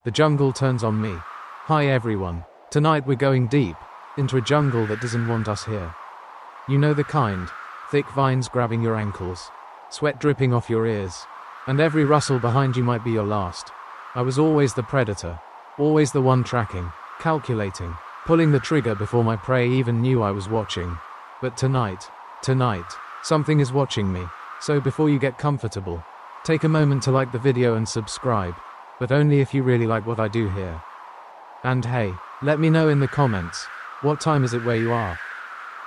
The jungle turns on me. Hi everyone. Tonight we're going deep into a jungle that doesn't want us here. You know the kind. Thick vines grabbing your ankles, sweat dripping off your ears, and every rustle behind you might be your last. I was always the predator, always the one tracking, calculating, pulling the trigger before my prey even knew I was watching. But tonight, something is watching me. So before you get comfortable, take a moment to like the video and subscribe, but only if you really like what I do here. And hey, let me know in the comments, what time is it where you are?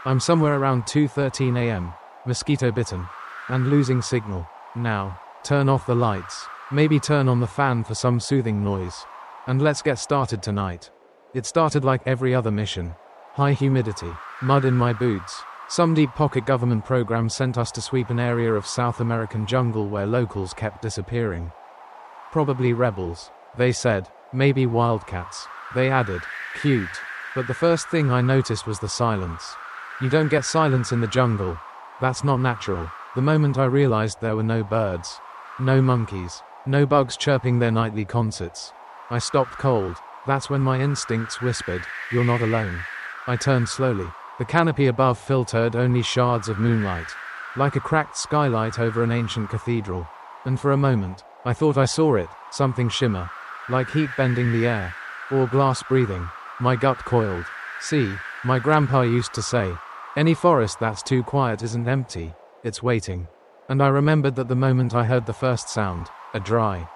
I'm somewhere around 2:13 AM, mosquito bitten, and losing signal. Now, turn off the lights, maybe turn on the fan for some soothing noise, and let's get started tonight. It started like every other mission. High humidity, mud in my boots. Some deep pocket government program sent us to sweep an area of South American jungle where locals kept disappearing. Probably rebels, they said, maybe wildcats, they added. Cute. But the first thing I noticed was the silence. You don't get silence in the jungle. That's not natural. The moment I realized there were no birds, no monkeys, no bugs chirping their nightly concerts, I stopped cold. That's when my instincts whispered, "You're not alone." I turned slowly. The canopy above filtered only shards of moonlight, like a cracked skylight over an ancient cathedral. And for a moment, I thought I saw it, something shimmer, like heat bending the air, or glass breathing. My gut coiled. See, my grandpa used to say, any forest that's too quiet isn't empty, it's waiting. And I remembered that the moment I heard the first sound, a dry,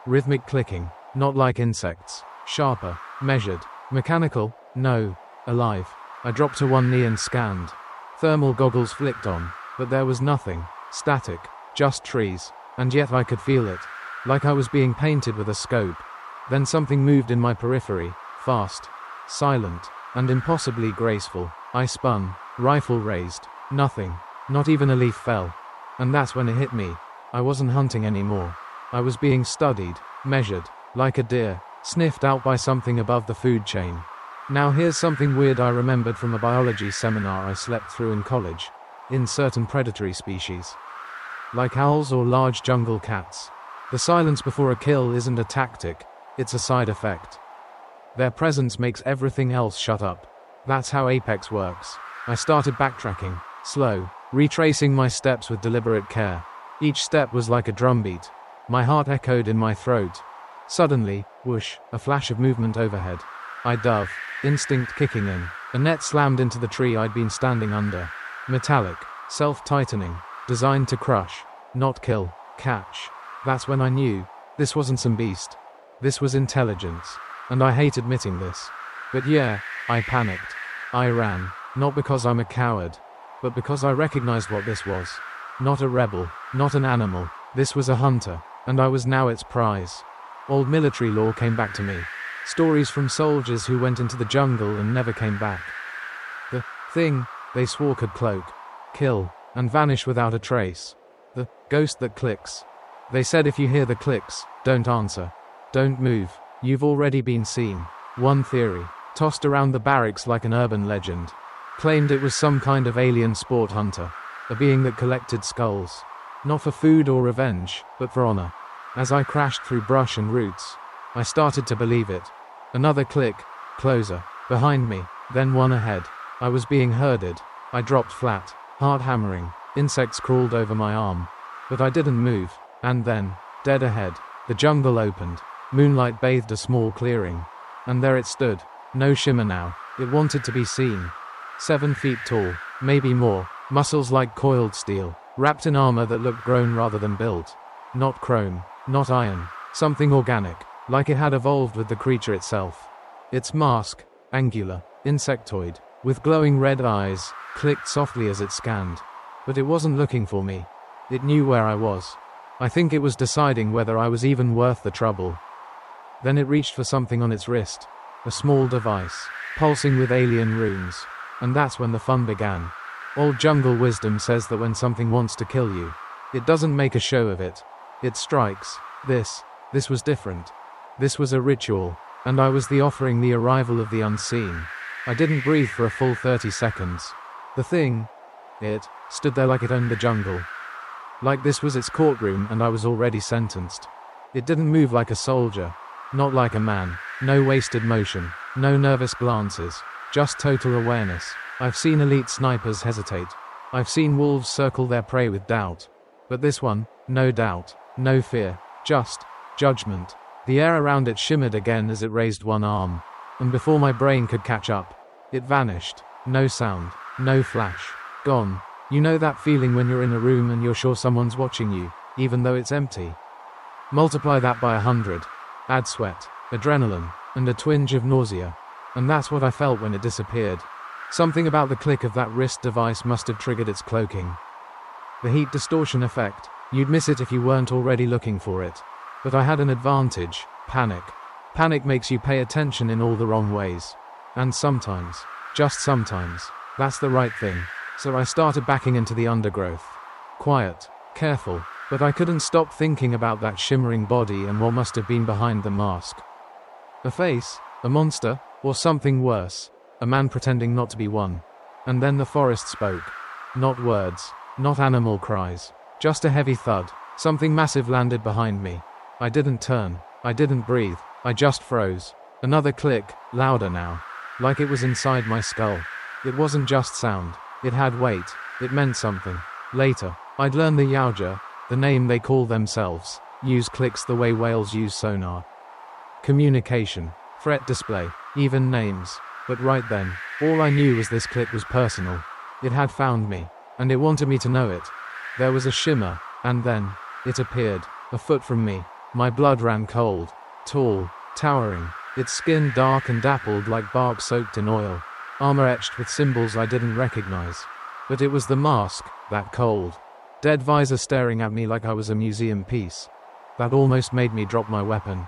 rhythmic clicking, not like insects, sharper, measured, mechanical, no, alive. I dropped to one knee and scanned. Thermal goggles flicked on, but there was nothing, static, just trees, and yet I could feel it, like I was being painted with a scope. Then something moved in my periphery, fast, silent, and impossibly graceful. I spun, rifle raised, nothing, not even a leaf fell. And that's when it hit me. I wasn't hunting anymore. I was being studied, measured, like a deer, sniffed out by something above the food chain. Now here's something weird I remembered from a biology seminar I slept through in college. In certain predatory species, like owls or large jungle cats, the silence before a kill isn't a tactic, it's a side effect. Their presence makes everything else shut up. That's how Apex works. I started backtracking, slow, retracing my steps with deliberate care. Each step was like a drumbeat. My heart echoed in my throat. Suddenly, whoosh, a flash of movement overhead. I dove, instinct kicking in. A net slammed into the tree I'd been standing under. Metallic, self-tightening, designed to crush, not kill, catch. That's when I knew, this wasn't some beast. This was intelligence. And I hate admitting this. But yeah, I panicked. I ran, not because I'm a coward, but because I recognized what this was. Not a rebel, not an animal. This was a hunter, and I was now its prize. Old military lore came back to me. Stories from soldiers who went into the jungle and never came back. The thing they swore could cloak, kill, and vanish without a trace. The ghost that clicks. They said if you hear the clicks, don't answer. Don't move. You've already been seen. One theory, tossed around the barracks like an urban legend, claimed it was some kind of alien sport hunter, a being that collected skulls, not for food or revenge, but for honor. As I crashed through brush and roots, I started to believe it. Another click, closer, behind me, then one ahead. I was being herded. I dropped flat, heart hammering. Insects crawled over my arm, but I didn't move. And then, dead ahead, the jungle opened. Moonlight bathed a small clearing, and there it stood. No shimmer now. It wanted to be seen. 7 feet tall, maybe more, muscles like coiled steel, wrapped in armor that looked grown rather than built. Not chrome, not iron, something organic, like it had evolved with the creature itself. Its mask, angular, insectoid, with glowing red eyes, clicked softly as it scanned. But it wasn't looking for me. It knew where I was. I think it was deciding whether I was even worth the trouble. Then it reached for something on its wrist. A small device, pulsing with alien runes. And that's when the fun began. Old jungle wisdom says that when something wants to kill you, it doesn't make a show of it. It strikes. This was different. This was a ritual, and I was the offering, the arrival of the unseen. I didn't breathe for a full 30 seconds. The thing, it stood there like it owned the jungle. Like this was its courtroom and I was already sentenced. It didn't move like a soldier. Not like a man. No wasted motion. No nervous glances. Just total awareness. I've seen elite snipers hesitate. I've seen wolves circle their prey with doubt. But this one, no doubt. No fear. Just judgment. The air around it shimmered again as it raised one arm. And before my brain could catch up, it vanished. No sound. No flash. Gone. You know that feeling when you're in a room and you're sure someone's watching you, even though it's empty? Multiply that by 100. Add sweat, adrenaline, and a twinge of nausea. And that's what I felt when it disappeared. Something about the click of that wrist device must have triggered its cloaking. The heat distortion effect. You'd miss it if you weren't already looking for it. But I had an advantage. Panic. Panic makes you pay attention in all the wrong ways. And sometimes, just sometimes, that's the right thing. So I started backing into the undergrowth. Quiet, careful, but I couldn't stop thinking about that shimmering body and what must have been behind the mask. A face, a monster, or something worse. A man pretending not to be one. And then the forest spoke. Not words, not animal cries. Just a heavy thud. Something massive landed behind me. I didn't turn. I didn't breathe. I just froze. Another click, louder now. Like it was inside my skull. It wasn't just sound. It had weight. It meant something. Later, I'd learn the Yautja, the name they call themselves, use clicks the way whales use sonar. Communication, threat display, even names. But right then, all I knew was this click was personal. It had found me, and it wanted me to know it. There was a shimmer, and then, it appeared, a foot from me. My blood ran cold. Tall, towering, its skin dark and dappled like bark soaked in oil. Armor etched with symbols I didn't recognize. But it was the mask, that cold, dead visor staring at me like I was a museum piece. That almost made me drop my weapon.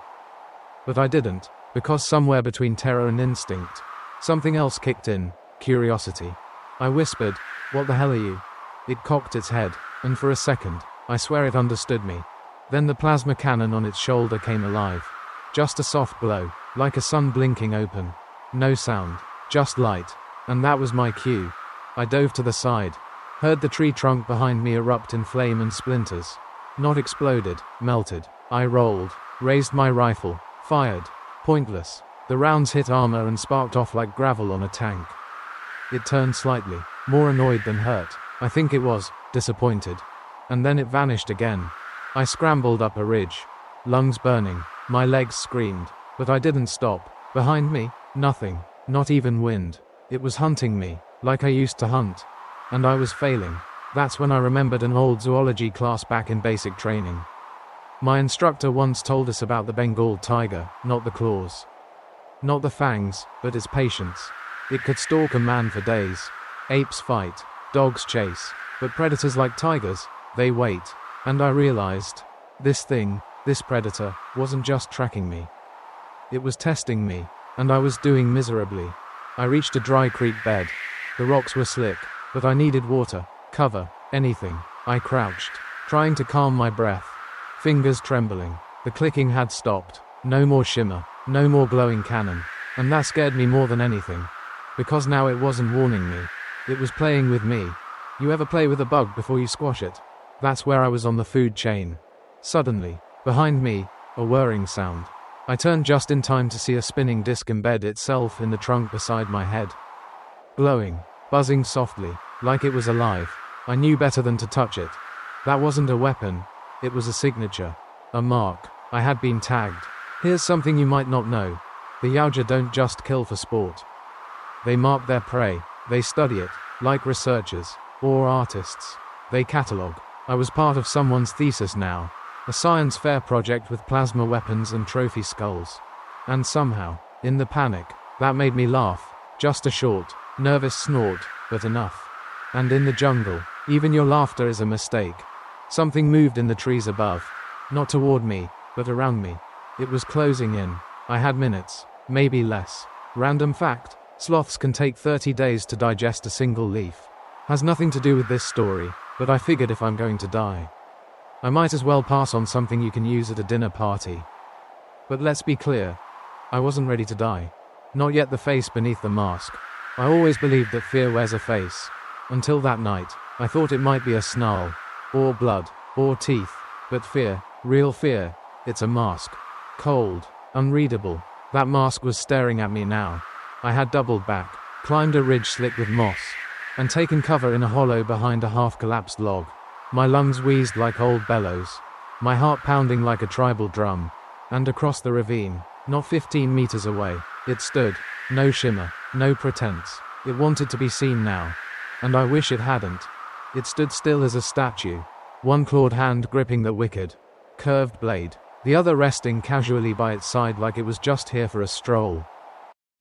But I didn't, because somewhere between terror and instinct, something else kicked in, curiosity. I whispered, "What the hell are you?" It cocked its head, and for a second, I swear it understood me. Then the plasma cannon on its shoulder came alive. Just a soft glow, like a sun blinking open. No sound. Just light. And that was my cue. I dove to the side. Heard the tree trunk behind me erupt in flame and splinters. Not exploded, melted. I rolled, raised my rifle, fired. Pointless. The rounds hit armor and sparked off like gravel on a tank. It turned slightly, more annoyed than hurt. I think it was, disappointed. And then it vanished again. I scrambled up a ridge. Lungs burning. My legs screamed. But I didn't stop. Behind me, nothing. Not even wind. It was hunting me, like I used to hunt. And I was failing. That's when I remembered an old zoology class back in basic training. My instructor once told us about the Bengal tiger, not the claws. Not the fangs, but its patience. It could stalk a man for days. Apes fight, dogs chase, but predators like tigers, they wait. And I realized, this thing, this predator, wasn't just tracking me. It was testing me. And I was doing miserably. I reached a dry creek bed. The rocks were slick, but I needed water, cover, anything. I crouched, trying to calm my breath. Fingers trembling. The clicking had stopped. No more shimmer, no more glowing cannon. And that scared me more than anything. Because now it wasn't warning me. It was playing with me. You ever play with a bug before you squash it? That's where I was on the food chain. Suddenly, behind me, a whirring sound. I turned just in time to see a spinning disc embed itself in the trunk beside my head. Glowing, buzzing softly, like it was alive. I knew better than to touch it. That wasn't a weapon. It was a signature. A mark. I had been tagged. Here's something you might not know. The Yautja don't just kill for sport. They mark their prey. They study it, like researchers, or artists. They catalog. I was part of someone's thesis now. A science fair project with plasma weapons and trophy skulls. And somehow, in the panic, that made me laugh. Just a short, nervous snort, but enough. And in the jungle, even your laughter is a mistake. Something moved in the trees above. Not toward me, but around me. It was closing in. I had minutes, maybe less. Random fact, sloths can take 30 days to digest a single leaf. Has nothing to do with this story, but I figured if I'm going to die, I might as well pass on something you can use at a dinner party. But let's be clear, I wasn't ready to die. Not yet the face beneath the mask. I always believed that fear wears a face. Until that night, I thought it might be a snarl, or blood, or teeth. But fear, real fear, it's a mask. Cold, Unreadable. That mask was staring at me now. I had doubled back, climbed a ridge slick with moss, and taken cover in a hollow behind a half-collapsed log. My lungs wheezed like old bellows, my heart pounding like a tribal drum. And across the ravine, not 15 meters away, it stood. No shimmer, no pretense. It wanted to be seen now. And I wish it hadn't. It stood still as a statue, one clawed hand gripping the wicked, curved blade, the other resting casually by its side like it was just here for a stroll.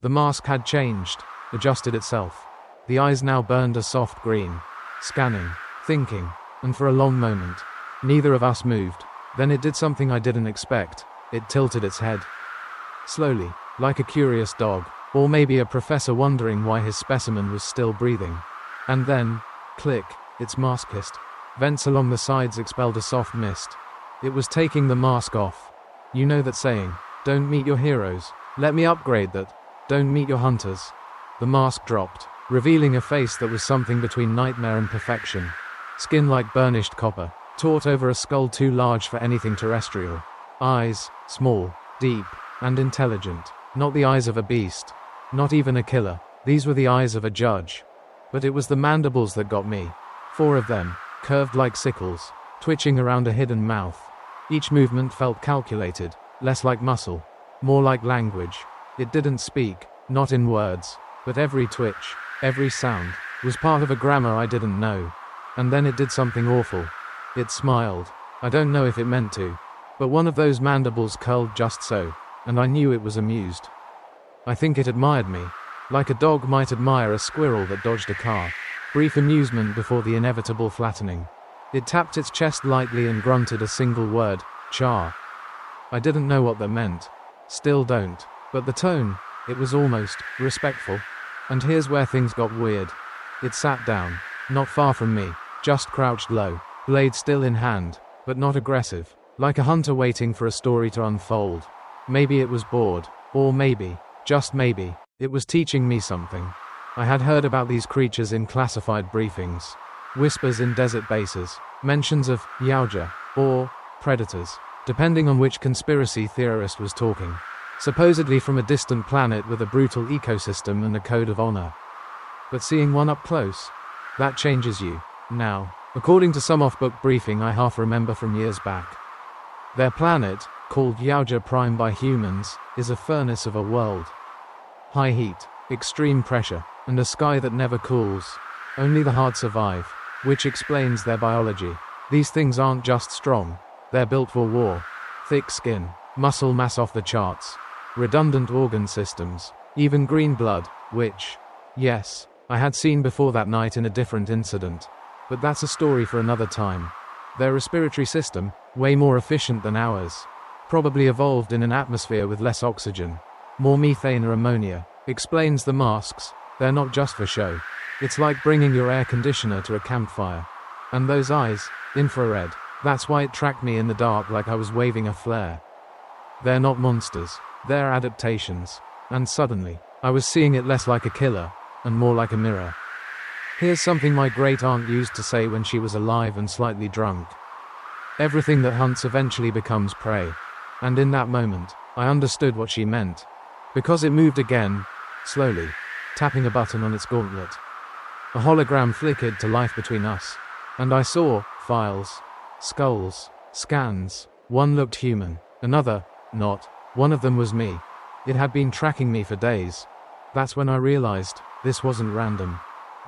The mask had changed, adjusted itself. The eyes now burned a soft green, scanning, thinking, and for a long moment, neither of us moved. Then it did something I didn't expect. It tilted its head. Slowly, like a curious dog, or maybe a professor wondering why his specimen was still breathing. And then, click, its mask hissed. Vents along the sides expelled a soft mist. It was taking the mask off. You know that saying, don't meet your heroes. Let me upgrade that. Don't meet your hunters. The mask dropped, revealing a face that was something between nightmare and perfection. Skin like burnished copper, taut over a skull too large for anything terrestrial. Eyes, small, deep, and intelligent. Not the eyes of a beast. Not even a killer. These were the eyes of a judge. But it was the mandibles that got me. 4 of them, curved like sickles, twitching around a hidden mouth. Each movement felt calculated, less like muscle, more like language. It didn't speak, not in words, but every twitch, every sound, was part of a grammar I didn't know. And then it did something awful. It smiled. I don't know if it meant to, but one of those mandibles curled just so, and I knew it was amused. I think it admired me, like a dog might admire a squirrel that dodged a car. Brief amusement before the inevitable flattening. It tapped its chest lightly and grunted a single word, char. I didn't know what that meant. Still don't. But the tone, it was almost respectful. And here's where things got weird. It sat down, not far from me, just crouched low, blade still in hand, but not aggressive, like a hunter waiting for a story to unfold. Maybe it was bored, or maybe, just maybe, it was teaching me something. I had heard about these creatures in classified briefings. Whispers in desert bases, mentions of Yautja, or predators, depending on which conspiracy theorist was talking. Supposedly from a distant planet with a brutal ecosystem and a code of honor. But seeing one up close, that changes you. Now, according to some off-book briefing I half remember from years back, their planet, called Yautja Prime by humans, is a furnace of a world. High heat, extreme pressure, and a sky that never cools. Only the hard survive, which explains their biology. These things aren't just strong, they're built for war. Thick skin, muscle mass off the charts, redundant organ systems, even green blood, which, yes, I had seen before that night in a different incident. But that's a story for another time. Their respiratory system, way more efficient than ours. Probably evolved in an atmosphere with less oxygen, more methane or ammonia. Explains the masks, they're not just for show. It's like bringing your air conditioner to a campfire. And those eyes, infrared, that's why it tracked me in the dark like I was waving a flare. They're not monsters, they're adaptations. And suddenly, I was seeing it less like a killer, and more like a mirror. Here's something my great-aunt used to say when she was alive and slightly drunk. Everything that hunts eventually becomes prey. And in that moment, I understood what she meant. Because it moved again, slowly, tapping a button on its gauntlet. A hologram flickered to life between us. And I saw files, skulls, scans. One looked human, another, not. One of them was me. It had been tracking me for days. That's when I realized, this wasn't random.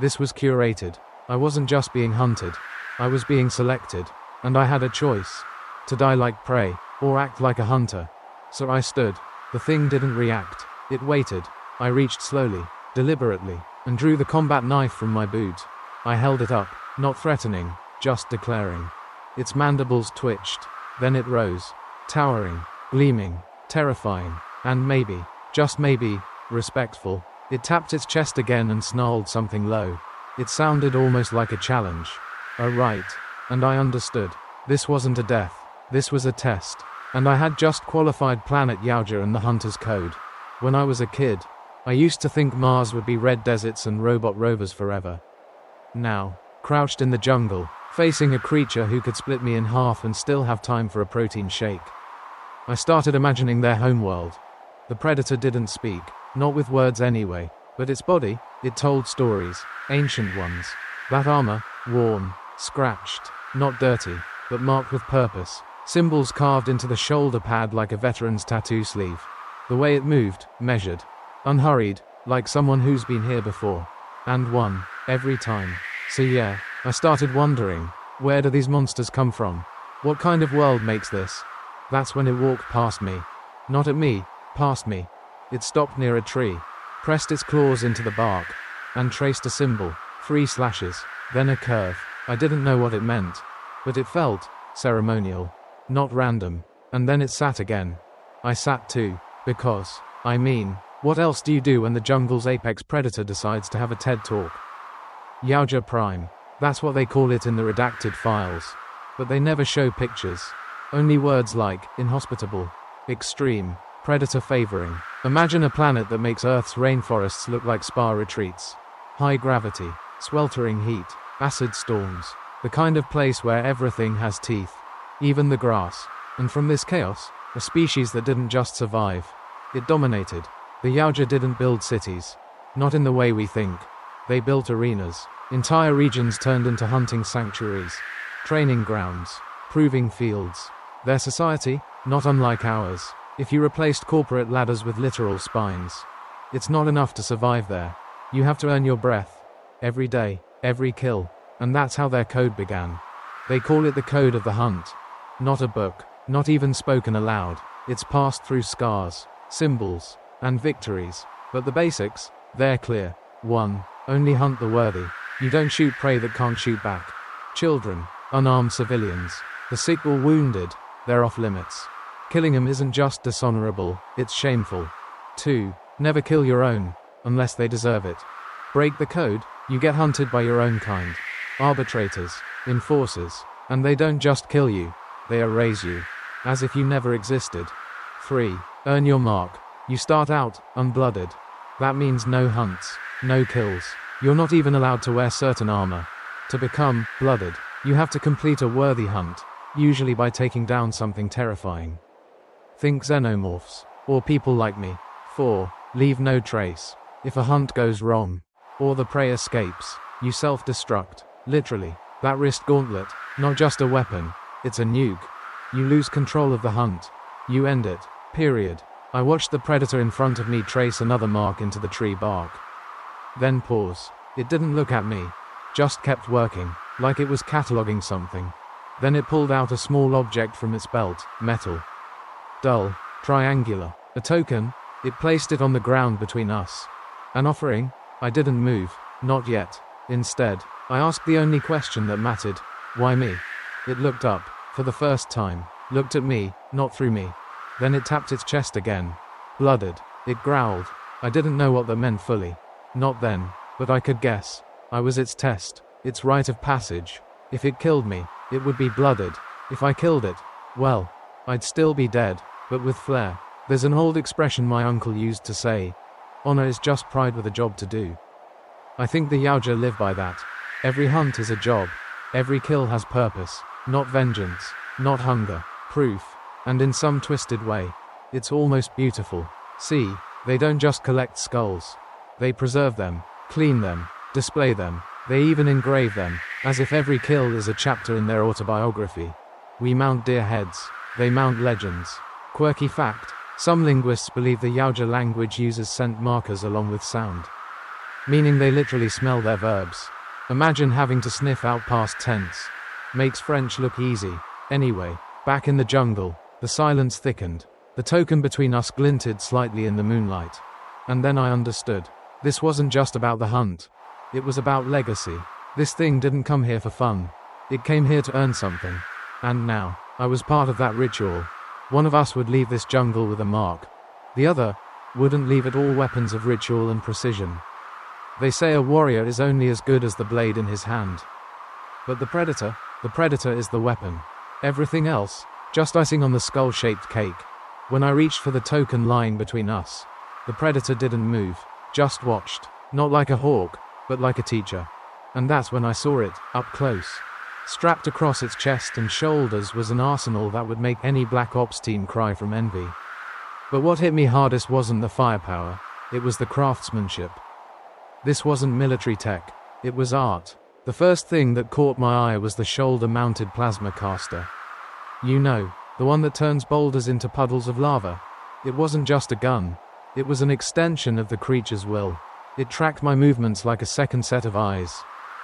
This was curated. I wasn't just being hunted. I was being selected. And I had a choice. To die like prey, or act like a hunter. So I stood. The thing didn't react. It waited. I reached slowly, deliberately, and drew the combat knife from my boot. I held it up, not threatening, just declaring. Its mandibles twitched. Then it rose. Towering, gleaming, terrifying, and maybe, just maybe, respectful. It tapped its chest again and snarled something low. It sounded almost like a challenge. Oh right. And I understood. This wasn't a death. This was a test. And I had just qualified planet Yautja and the Hunter's Code. When I was a kid, I used to think Mars would be red deserts and robot rovers forever. Now, crouched in the jungle, facing a creature who could split me in half and still have time for a protein shake. I started imagining their homeworld. The predator didn't speak, not with words anyway, but its body, it told stories, ancient ones. That armor, worn, scratched, not dirty, but marked with purpose. Symbols carved into the shoulder pad like a veteran's tattoo sleeve. The way it moved, measured, unhurried, like someone who's been here before. And won, every time. So yeah, I started wondering, where do these monsters come from? What kind of world makes this? That's when it walked past me. Not at me, past me. It stopped near a tree, pressed its claws into the bark, and traced a symbol, 3 slashes, then a curve. I didn't know what it meant, but it felt ceremonial, not random. And then it sat again. I sat too, because, I mean, what else do you do when the jungle's apex predator decides to have a TED talk? Yautja Prime. That's what they call it in the redacted files. But they never show pictures. Only words like, inhospitable, extreme, predator favoring. Imagine a planet that makes Earth's rainforests look like spa retreats. High gravity, sweltering heat, acid storms. The kind of place where everything has teeth. Even the grass. And from this chaos, a species that didn't just survive. It dominated. The Yautja didn't build cities. Not in the way we think. They built arenas. Entire regions turned into hunting sanctuaries. Training grounds. Proving fields. Their society, not unlike ours. If you replaced corporate ladders with literal spines. It's not enough to survive there. You have to earn your breath. Every day, every kill. And that's how their code began. They call it the Code of the Hunt. Not a book, not even spoken aloud. It's passed through scars, symbols, and victories. But the basics, they're clear. 1. Only hunt the worthy. You don't shoot prey that can't shoot back. Children, unarmed civilians, the sick or wounded, they're off limits. Killing them isn't just dishonorable, it's shameful. 2. Never kill your own, unless they deserve it. Break the code, you get hunted by your own kind. Arbitrators, enforcers, and they don't just kill you, they erase you, as if you never existed. 3. Earn your mark. You start out unblooded. That means no hunts, no kills. You're not even allowed to wear certain armor. To become blooded, you have to complete a worthy hunt, usually by taking down something terrifying. Think xenomorphs, or people like me. 4. Leave no trace. If a hunt goes wrong, or the prey escapes, you self-destruct. Literally, that wrist gauntlet, not just a weapon, it's a nuke. You lose control of the hunt. You end it, period. I watched the predator in front of me trace another mark into the tree bark. Then pause. It didn't look at me, just kept working, like it was cataloging something. Then it pulled out a small object from its belt, metal. Dull, triangular. A token, it placed it on the ground between us. An offering? I didn't move, not yet. Instead, I asked the only question that mattered. Why me? It looked up, for the first time, looked at me, not through me. Then it tapped its chest again. Blooded. It growled. I didn't know what that meant fully. Not then, but I could guess. I was its test, its rite of passage. If it killed me, it would be blooded. If I killed it, well, I'd still be dead, but with flair. There's an old expression my uncle used to say, honor is just pride with a job to do. I think the Yautja live by that. Every hunt is a job. Every kill has purpose, not vengeance, not hunger, proof, and in some twisted way, it's almost beautiful. See, they don't just collect skulls. They preserve them, clean them, display them, they even engrave them, as if every kill is a chapter in their autobiography. We mount deer heads, they mount legends. Quirky fact, some linguists believe the Yautja language uses scent markers along with sound. Meaning they literally smell their verbs. Imagine having to sniff out past tense. Makes French look easy. Anyway, back in the jungle, the silence thickened. The token between us glinted slightly in the moonlight. And then I understood. This wasn't just about the hunt. It was about legacy. This thing didn't come here for fun. It came here to earn something. And now, I was part of that ritual. One of us would leave this jungle with a mark. The other wouldn't leave it all weapons of ritual and precision. They say a warrior is only as good as the blade in his hand. But the predator is the weapon. Everything else, just icing on the skull-shaped cake. When I reached for the token lying between us, the predator didn't move, just watched. Not like a hawk, but like a teacher. And that's when I saw it, up close. Strapped across its chest and shoulders was an arsenal that would make any Black Ops team cry from envy. But what hit me hardest wasn't the firepower, it was the craftsmanship. This wasn't military tech, it was art. The first thing that caught my eye was the shoulder-mounted plasma caster. You know, the one that turns boulders into puddles of lava. It wasn't just a gun, it was an extension of the creature's will. It tracked my movements like a second set of eyes,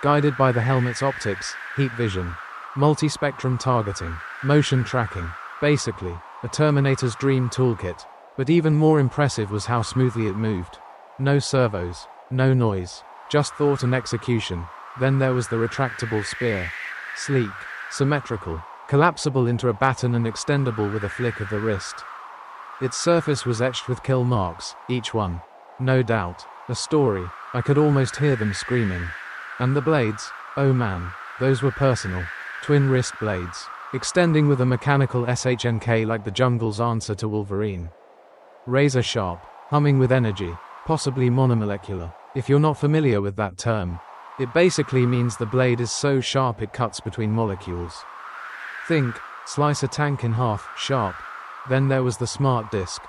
guided by the helmet's optics, heat vision, multi-spectrum targeting, motion tracking, basically, a Terminator's dream toolkit. But even more impressive was how smoothly it moved. No servos, no noise, just thought and execution. Then there was the retractable spear. Sleek, symmetrical, collapsible into a baton and extendable with a flick of the wrist. Its surface was etched with kill marks, each one. No doubt, a story. I could almost hear them screaming. And the blades, oh man, those were personal. Twin wrist blades, extending with a mechanical SHNK like the jungle's answer to Wolverine. Razor sharp, humming with energy, possibly monomolecular. If you're not familiar with that term, it basically means the blade is so sharp it cuts between molecules. Think, slice a tank in half, sharp. Then there was the smart disc.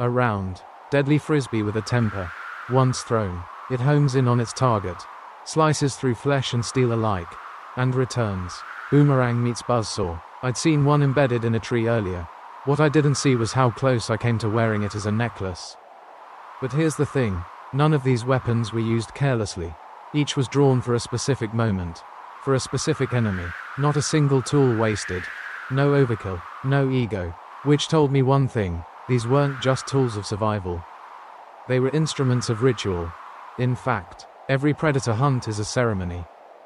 A round, deadly frisbee with a temper. Once thrown, it homes in on its target, slices through flesh and steel alike, and returns. Boomerang meets buzzsaw. I'd seen one embedded in a tree earlier. What I didn't see was how close I came to wearing it as a necklace. But here's the thing, none of these weapons were used carelessly. Each was drawn for a specific moment, for a specific enemy, not a single tool wasted. No overkill, no ego. Which told me one thing, these weren't just tools of survival. They were instruments of ritual. In fact, every predator hunt is a ceremony.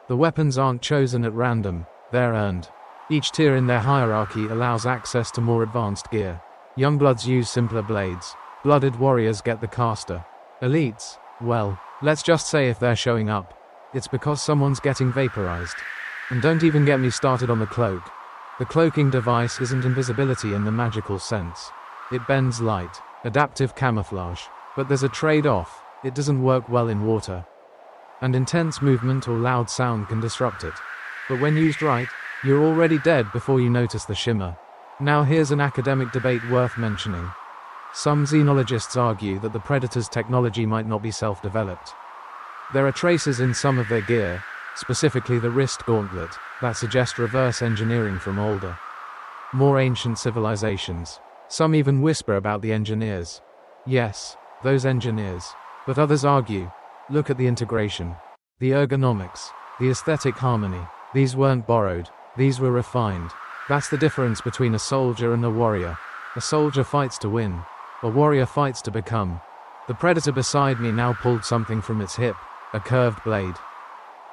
The weapons aren't chosen at random, they're earned. Each tier in their hierarchy allows access to more advanced gear. Youngbloods use simpler blades. Blooded warriors get the caster. Elites, well, let's just say if they're showing up, it's because someone's getting vaporized. And don't even get me started on the cloak. The cloaking device isn't invisibility in the magical sense. It bends light, adaptive camouflage. But there's a trade-off, it doesn't work well in water. And intense movement or loud sound can disrupt it. But when used right, you're already dead before you notice the shimmer. Now here's an academic debate worth mentioning. Some xenologists argue that the Predator's technology might not be self-developed. There are traces in some of their gear, specifically the wrist gauntlet, that suggest reverse engineering from older, more ancient civilizations. Some even whisper about the engineers. Yes, those engineers. But others argue, look at the integration, the ergonomics, the aesthetic harmony. These weren't borrowed, these were refined. That's the difference between a soldier and a warrior. A soldier fights to win. A warrior fights to become. The Predator beside me now pulled something from its hip, a curved blade.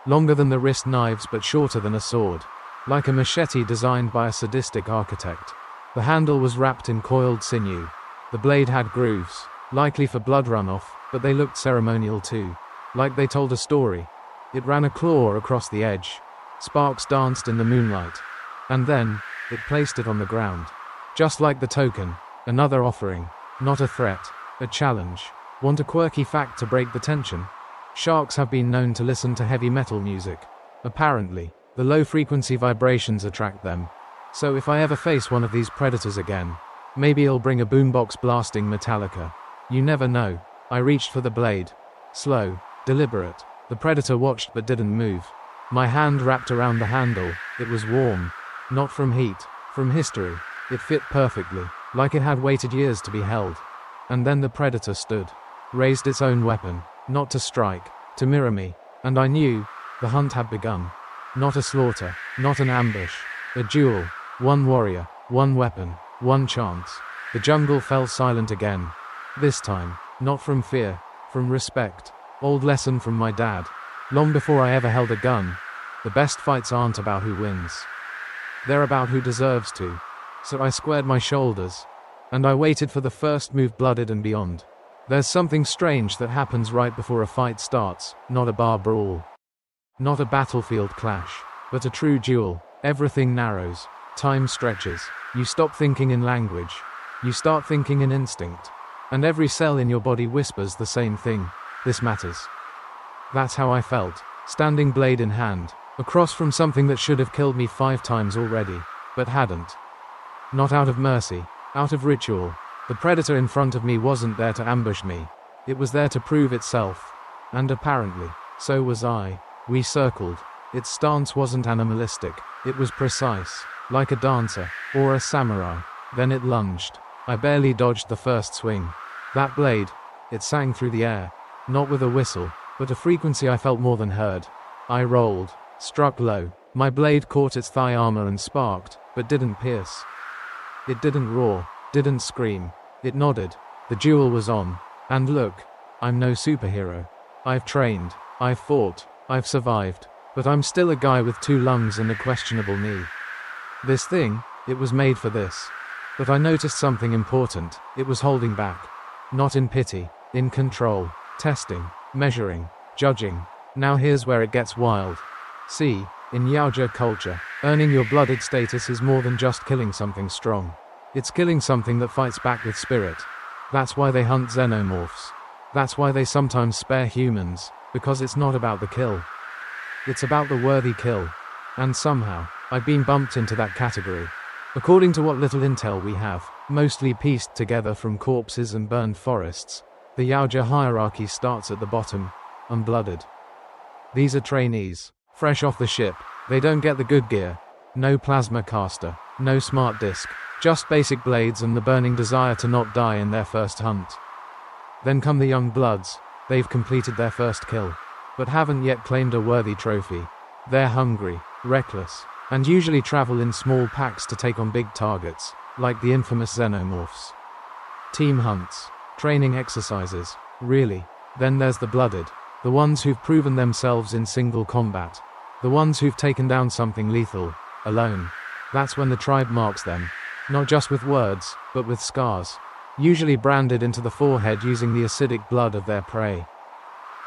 Longer than the wrist knives but shorter than a sword. Like a machete designed by a sadistic architect. The handle was wrapped in coiled sinew. The blade had grooves, likely for blood runoff, but they looked ceremonial too. Like they told a story. It ran a claw across the edge. Sparks danced in the moonlight. And then, it placed it on the ground. Just like the token, another offering. Not a threat, a challenge. Want a quirky fact to break the tension? Sharks have been known to listen to heavy metal music. Apparently, the low-frequency vibrations attract them. So if I ever face one of these predators again, maybe I'll bring a boombox blasting Metallica. You never know. I reached for the blade. Slow, deliberate. The predator watched but didn't move. My hand wrapped around the handle. It was warm. Not from heat, from history. It fit perfectly, like it had waited years to be held. And then the predator stood, raised its own weapon, not to strike, to mirror me, and I knew, the hunt had begun. Not a slaughter, not an ambush, a duel, one warrior, one weapon, one chance. The jungle fell silent again. This time, not from fear, from respect. Old lesson from my dad. Long before I ever held a gun, the best fights aren't about who wins. They're about who deserves to. So I squared my shoulders, and I waited for the first move, blooded and beyond. There's something strange that happens right before a fight starts, not a bar brawl. Not a battlefield clash, but a true duel. Everything narrows, time stretches, you stop thinking in language, you start thinking in instinct. And every cell in your body whispers the same thing, this matters. That's how I felt, standing blade in hand, Across from something that should have killed me 5 times already, but hadn't. Not out of mercy, out of ritual. The predator in front of me wasn't there to ambush me. It was there to prove itself. And apparently, so was I. We circled. Its stance wasn't animalistic. It was precise, like a dancer, or a samurai. Then it lunged. I barely dodged the first swing. That blade, it sang through the air. Not with a whistle, but a frequency I felt more than heard. I rolled, struck low. My blade caught its thigh armor and sparked, but didn't pierce. It didn't roar, didn't scream. It nodded. The duel was on. And look, I'm no superhero. I've trained, I've fought, I've survived, but I'm still a guy with 2 lungs and a questionable knee. This thing, it was made for this. But I noticed something important. It was holding back. Not in pity, in control, testing, measuring, judging. Now here's where it gets wild. See, in Yautja culture, earning your blooded status is more than just killing something strong. It's killing something that fights back with spirit. That's why they hunt xenomorphs. That's why they sometimes spare humans, because it's not about the kill. It's about the worthy kill. And somehow, I've been bumped into that category. According to what little intel we have, mostly pieced together from corpses and burned forests, the Yautja hierarchy starts at the bottom, unblooded. These are trainees, fresh off the ship. They don't get the good gear. No plasma caster, no smart disc, just basic blades and the burning desire to not die in their first hunt. Then come the young bloods. They've completed their first kill, but haven't yet claimed a worthy trophy. They're hungry, reckless, and usually travel in small packs to take on big targets, like the infamous xenomorphs. Team hunts, training exercises, really. Then there's the blooded, the ones who've proven themselves in single combat, the ones who've taken down something lethal, alone. That's when the tribe marks them, not just with words, but with scars, usually branded into the forehead using the acidic blood of their prey.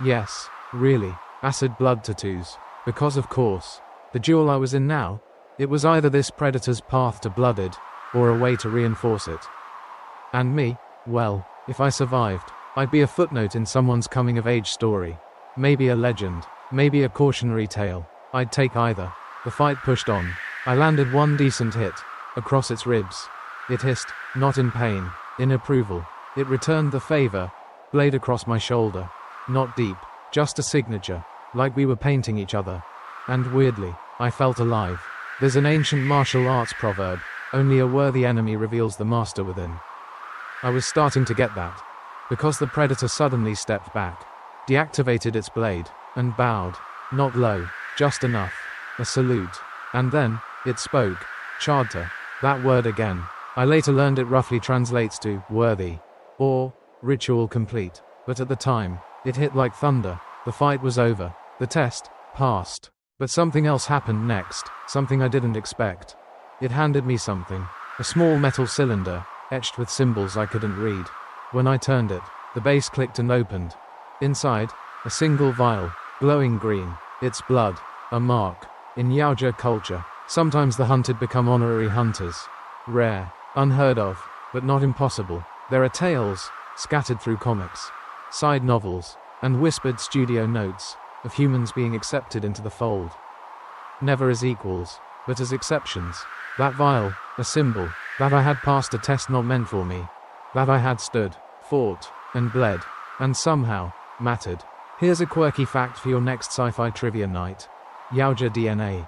Yes, really, acid blood tattoos, because of course, the duel I was in now, it was either this predator's path to blooded, or a way to reinforce it. And me, well, if I survived, I'd be a footnote in someone's coming-of-age story. Maybe a legend, maybe a cautionary tale. I'd take either. The fight pushed on. I landed one decent hit, across its ribs. It hissed, not in pain, in approval. It returned the favor, blade across my shoulder. Not deep, just a signature, like we were painting each other. And weirdly, I felt alive. There's an ancient martial arts proverb, only a worthy enemy reveals the master within. I was starting to get that, because the predator suddenly stepped back, deactivated its blade, and bowed, not low, just enough, a salute. And then, it spoke, Yautja, that word again. I later learned it roughly translates to worthy, or ritual complete, but at the time, it hit like thunder. The fight was over, the test passed. But something else happened next, something I didn't expect. It handed me something, a small metal cylinder, etched with symbols I couldn't read. When I turned it, the base clicked and opened. Inside, a single vial, glowing green. It's blood, a mark. In Yautja culture, sometimes the hunted become honorary hunters. Rare, unheard of, but not impossible. There are tales, scattered through comics, side novels, and whispered studio notes, of humans being accepted into the fold. Never as equals, but as exceptions. That vial, a symbol, that I had passed a test not meant for me. That I had stood, fought, and bled, and somehow, mattered. Here's a quirky fact for your next sci-fi trivia night. Yautja DNA,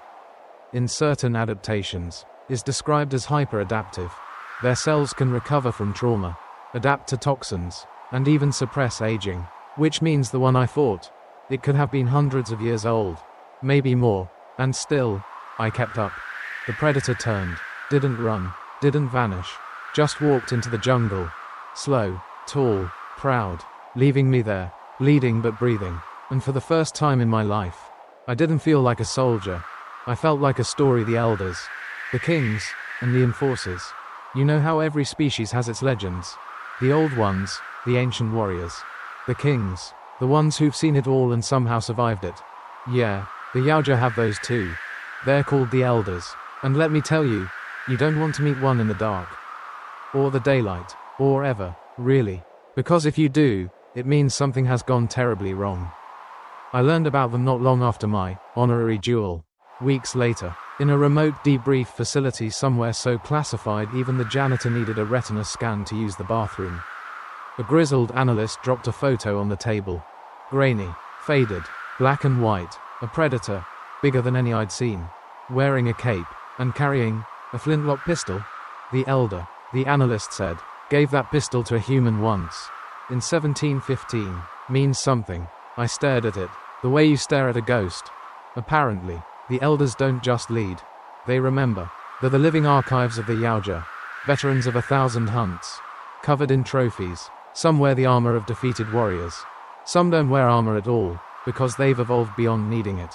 in certain adaptations, is described as hyper-adaptive. Their cells can recover from trauma, adapt to toxins, and even suppress aging. Which means the one I fought, it could have been hundreds of years old, maybe more, and still, I kept up. The predator turned, didn't run, didn't vanish, just walked into the jungle, slow, tall, proud, leaving me there, bleeding but breathing. And for the first time in my life, I didn't feel like a soldier. I felt like a story the elders, the kings, and the enforcers. You know how every species has its legends? The old ones, the ancient warriors. The kings, the ones who've seen it all and somehow survived it. Yeah, the Yautja have those too. They're called the elders. And let me tell you, you don't want to meet one in the dark. Or the daylight. Or ever, really. Because if you do, it means something has gone terribly wrong. I learned about them not long after my honorary duel. Weeks later, in a remote debrief facility somewhere so classified even the janitor needed a retina scan to use the bathroom. A grizzled analyst dropped a photo on the table. Grainy, faded, black and white, a predator, bigger than any I'd seen, wearing a cape, and carrying a flintlock pistol. The elder, the analyst said, gave that pistol to a human once. In 1715, means something. I stared at it, the way you stare at a ghost. Apparently, the elders don't just lead. They remember. They're the living archives of the Yautja, veterans of 1,000 hunts. Covered in trophies, some wear the armor of defeated warriors. Some don't wear armor at all, because they've evolved beyond needing it.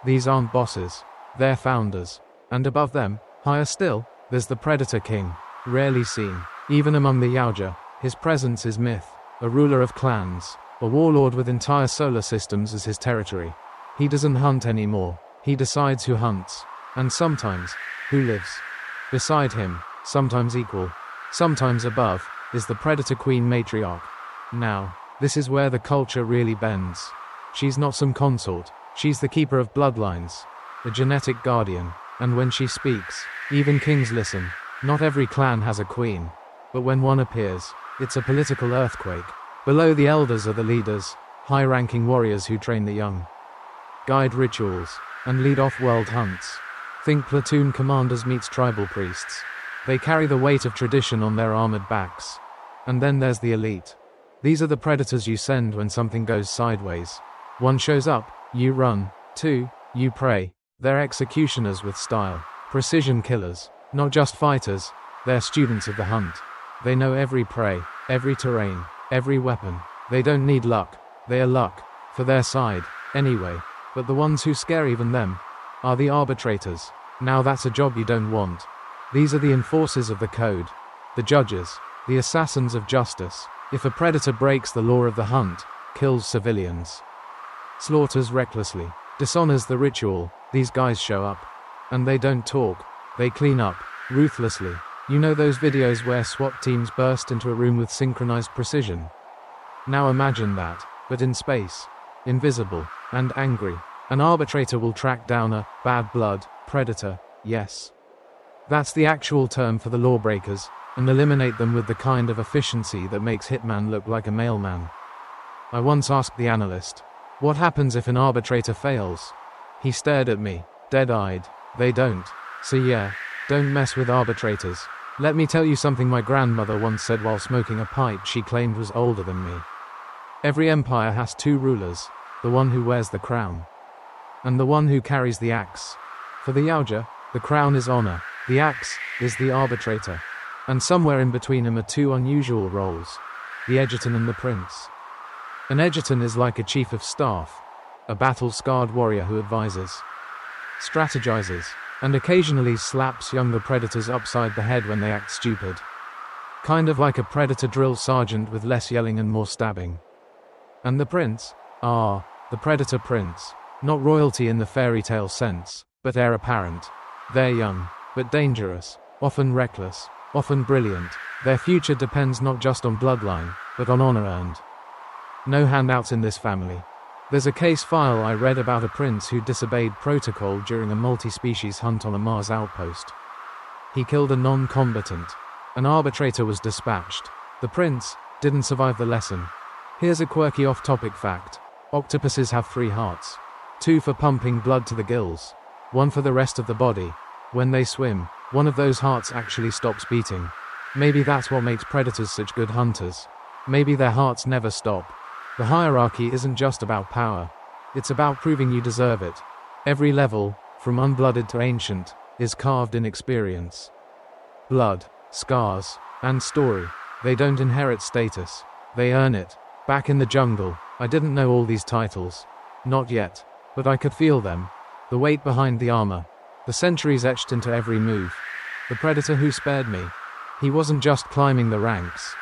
These aren't bosses, they're founders. And above them, higher still, there's the Predator King, rarely seen, even among the Yautja. His presence is myth, a ruler of clans, a warlord with entire solar systems as his territory. He doesn't hunt anymore, he decides who hunts, and sometimes, who lives. Beside him, sometimes equal, sometimes above, is the Predator Queen matriarch. Now, this is where the culture really bends. She's not some consort, she's the keeper of bloodlines, a genetic guardian, and when she speaks, even kings listen. Not every clan has a queen, but when one appears, it's a political earthquake. Below the elders are the leaders, high-ranking warriors who train the young, guide rituals, and lead off-world hunts. Think platoon commanders meets tribal priests. They carry the weight of tradition on their armored backs. And then there's the elite. These are the predators you send when something goes sideways. 1 shows up, you run. 2, you pray. They're executioners with style. Precision killers. Not just fighters, they're students of the hunt. They know every prey, every terrain, every weapon. They don't need luck. They are luck. For their side, anyway. But the ones who scare even them are the arbitrators. Now that's a job you don't want. These are the enforcers of the code. The judges. The assassins of justice. If a predator breaks the law of the hunt, kills civilians, slaughters recklessly, dishonors the ritual, these guys show up. And they don't talk. They clean up, ruthlessly. You know those videos where SWAT teams burst into a room with synchronized precision? Now imagine that, but in space. Invisible, and angry. An arbitrator will track down a bad blood predator, yes. That's the actual term for the lawbreakers, and eliminate them with the kind of efficiency that makes Hitman look like a mailman. I once asked the analyst, what happens if an arbitrator fails? He stared at me, dead-eyed. They don't. So yeah, don't mess with arbitrators. Let me tell you something my grandmother once said while smoking a pipe she claimed was older than me. Every empire has 2 rulers, the one who wears the crown, and the one who carries the axe. For the Yautja, the crown is honor, the axe is the arbitrator. And somewhere in between them are 2 unusual roles, the Egerton and the prince. An Egerton is like a chief of staff, a battle-scarred warrior who advises, strategizes, and occasionally slaps younger predators upside the head when they act stupid. Kind of like a predator drill sergeant with less yelling and more stabbing. And the prince? The predator prince. Not royalty in the fairy tale sense, but heir apparent. They're young, but dangerous, often reckless, often brilliant. Their future depends not just on bloodline, but on honor earned. No handouts in this family. There's a case file I read about a prince who disobeyed protocol during a multi-species hunt on a Mars outpost. He killed a non-combatant. An arbitrator was dispatched. The prince didn't survive the lesson. Here's a quirky off-topic fact. Octopuses have 3 hearts. 2 for pumping blood to the gills. 1 for the rest of the body. When they swim, one of those hearts actually stops beating. Maybe that's what makes predators such good hunters. Maybe their hearts never stop. The hierarchy isn't just about power. It's about proving you deserve it. Every level, from unblooded to ancient, is carved in experience. Blood, scars, and story. They don't inherit status. They earn it. Back in the jungle, I didn't know all these titles. Not yet. But I could feel them. The weight behind the armor. The centuries etched into every move. The predator who spared me. He wasn't just climbing the ranks.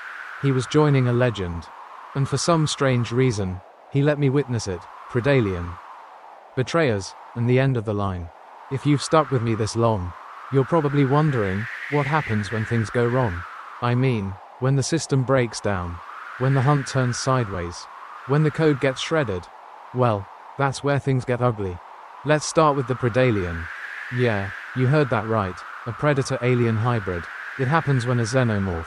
He was joining a legend. And for some strange reason, he let me witness it. Predalien. Betrayers, and the end of the line. If you've stuck with me this long, you're probably wondering, what happens when things go wrong? I mean, when the system breaks down. When the hunt turns sideways. When the code gets shredded. Well, that's where things get ugly. Let's start with the Predalien. Yeah, you heard that right, a predator-alien hybrid. It happens when a xenomorph,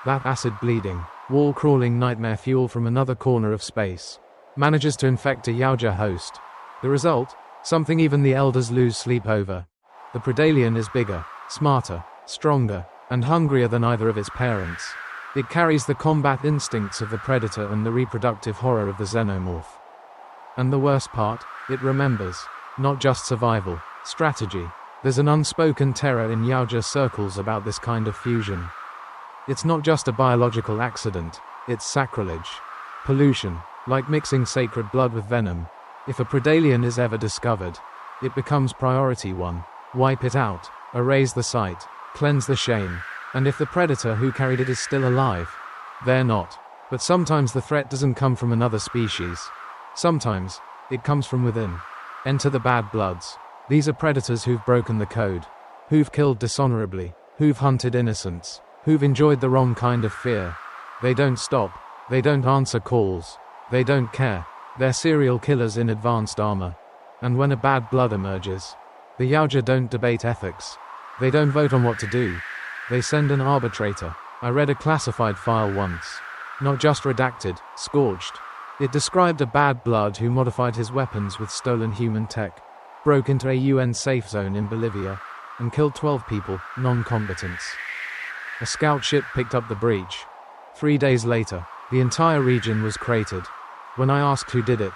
that acid-bleeding, wall-crawling nightmare fuel from another corner of space, manages to infect a Yautja host. The result? Something even the elders lose sleep over. The Predalien is bigger, smarter, stronger, and hungrier than either of its parents. It carries the combat instincts of the predator and the reproductive horror of the xenomorph. And the worst part? It remembers. Not just survival, strategy. There's an unspoken terror in Yautja circles about this kind of fusion. It's not just a biological accident, it's sacrilege. Pollution, like mixing sacred blood with venom. If a Predalien is ever discovered, it becomes priority one. Wipe it out, erase the site, cleanse the shame. And if the predator who carried it is still alive, they're not. But sometimes the threat doesn't come from another species. Sometimes, it comes from within. Enter the bad bloods. These are predators who've broken the code, who've killed dishonorably, who've hunted innocents, who've enjoyed the wrong kind of fear. They don't stop, they don't answer calls, they don't care. They're serial killers in advanced armor. And when a bad blood emerges, the Yautja don't debate ethics. They don't vote on what to do. They send an arbitrator. I read a classified file once. Not just redacted, scorched. It described a bad blood who modified his weapons with stolen human tech, broke into a UN safe zone in Bolivia, and killed 12 people, non-combatants. A scout ship picked up the breach. 3 days later, the entire region was cratered. When I asked who did it,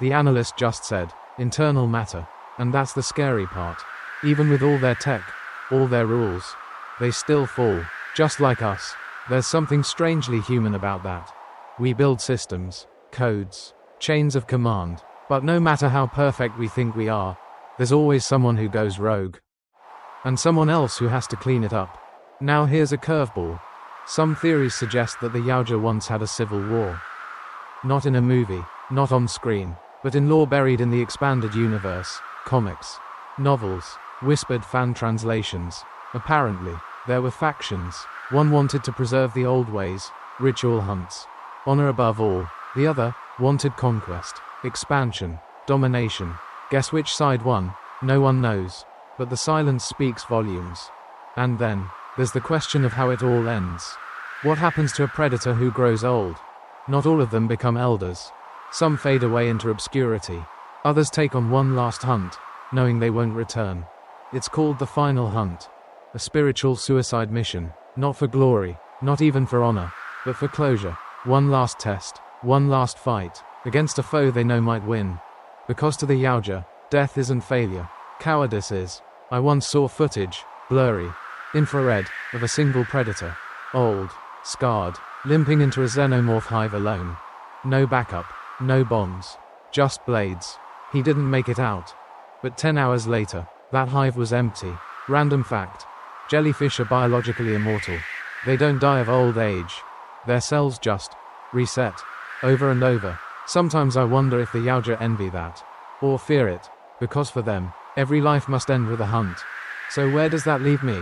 the analyst just said, internal matter. And that's the scary part. Even with all their tech, all their rules, they still fall, just like us. There's something strangely human about that. We build systems, codes, chains of command, but no matter how perfect we think we are, there's always someone who goes rogue. And someone else who has to clean it up. Now here's a curveball. Some theories suggest that the Yautja once had a civil war. Not in a movie, not on screen, but in lore buried in the expanded universe, comics, novels, whispered fan translations. Apparently, there were factions. One wanted to preserve the old ways, ritual hunts, honor above all. The other wanted conquest, expansion, domination. Guess which side won? No one knows. But the silence speaks volumes. And then, there's the question of how it all ends. What happens to a predator who grows old? Not all of them become elders. Some fade away into obscurity. Others take on one last hunt, knowing they won't return. It's called the final hunt. A spiritual suicide mission. Not for glory, not even for honor, but for closure. One last test. One last fight, against a foe they know might win. Because to the Yautja, death isn't failure, cowardice is. I once saw footage, blurry, infrared, of a single predator. Old, scarred, limping into a xenomorph hive alone. No backup, no bombs, just blades. He didn't make it out. But 10 hours later, that hive was empty. Random fact. Jellyfish are biologically immortal. They don't die of old age. Their cells just reset. Over and over. Sometimes I wonder if the Yautja envy that. Or fear it. Because for them, every life must end with a hunt. So where does that leave me?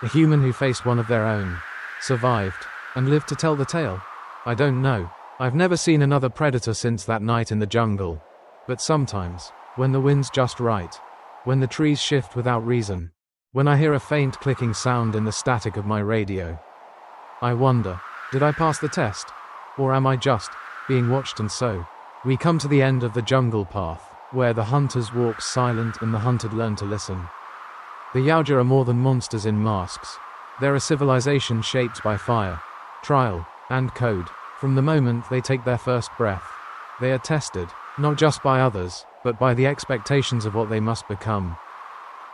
A human who faced one of their own. Survived. And lived to tell the tale? I don't know. I've never seen another predator since that night in the jungle. But sometimes, when the wind's just right. When the trees shift without reason. When I hear a faint clicking sound in the static of my radio. I wonder, did I pass the test? Or am I just being watched? And so, we come to the end of the jungle path, where the hunters walk silent and the hunted learn to listen. The Yautja are more than monsters in masks. They're a civilization shaped by fire, trial, and code. From the moment they take their first breath, they are tested, not just by others, but by the expectations of what they must become.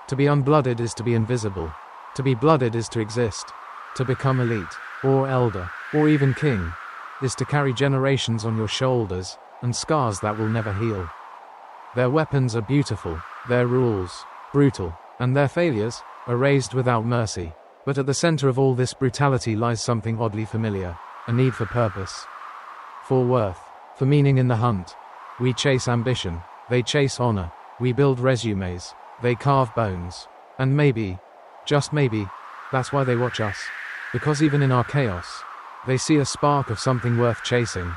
To be unblooded is to be invisible. To be blooded is to exist. To become elite, or elder, or even king, is to carry generations on your shoulders, and scars that will never heal. Their weapons are beautiful, their rules, brutal, and their failures, erased without mercy. But at the center of all this brutality lies something oddly familiar, a need for purpose. For worth, for meaning in the hunt. We chase ambition, they chase honor. We build resumes, they carve bones. And maybe, just maybe, that's why they watch us. Because even in our chaos, they see a spark of something worth chasing.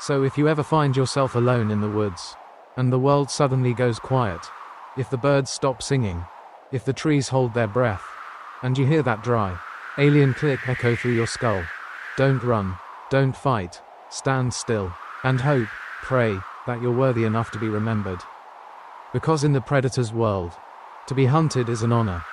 So if you ever find yourself alone in the woods, and the world suddenly goes quiet, If the birds stop singing, if the trees hold their breath, and you hear that dry, alien click echo through your skull, don't run, don't fight, stand still, and hope, pray, that you're worthy enough to be remembered. Because in the predator's world, to be hunted is an honor.